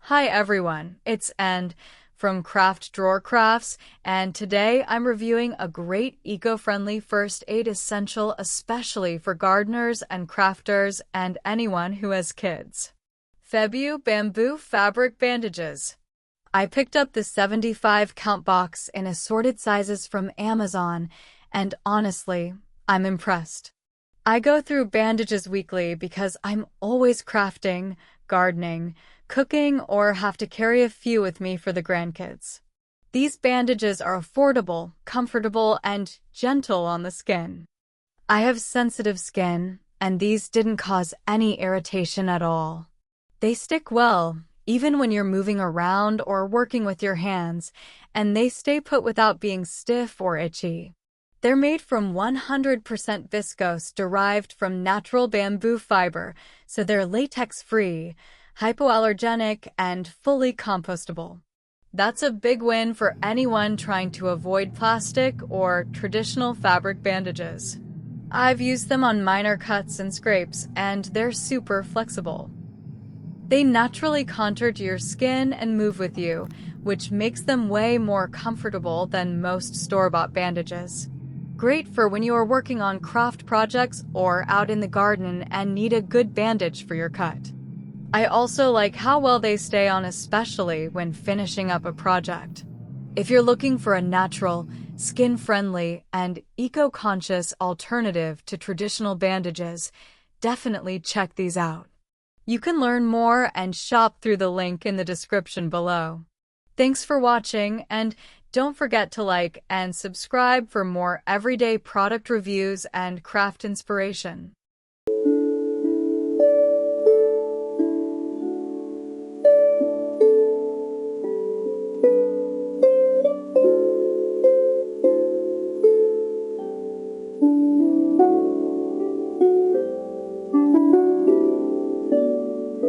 Hi everyone, it's End from Craft Drawer Crafts, and today I'm reviewing a great eco-friendly first aid essential especially for gardeners and crafters and anyone who has kids. FEBU Bamboo Fabric Bandages. I picked up the 75 count box in assorted sizes from Amazon, and honestly, I'm impressed. I go through bandages weekly because I'm always crafting, gardening, cooking, or have to carry a few with me for the grandkids. These bandages are affordable, comfortable, and gentle on the skin. I have sensitive skin, and these didn't cause any irritation at all. They stick well, even when you're moving around or working with your hands, and they stay put without being stiff or itchy. They're made from 100% viscose derived from natural bamboo fiber, so they're latex-free, hypoallergenic, and fully compostable. That's a big win for anyone trying to avoid plastic or traditional fabric bandages. I've used them on minor cuts and scrapes, and they're super flexible. They naturally contour to your skin and move with you, which makes them way more comfortable than most store-bought bandages. Great for when you are working on craft projects or out in the garden and need a good bandage for your cut. I also like how well they stay on, especially when finishing up a project. If you're looking for a natural, skin-friendly, and eco-conscious alternative to traditional bandages, definitely check these out. You can learn more and shop through the link in the description below. Thanks for watching, and don't forget to like and subscribe for more everyday product reviews and craft inspiration.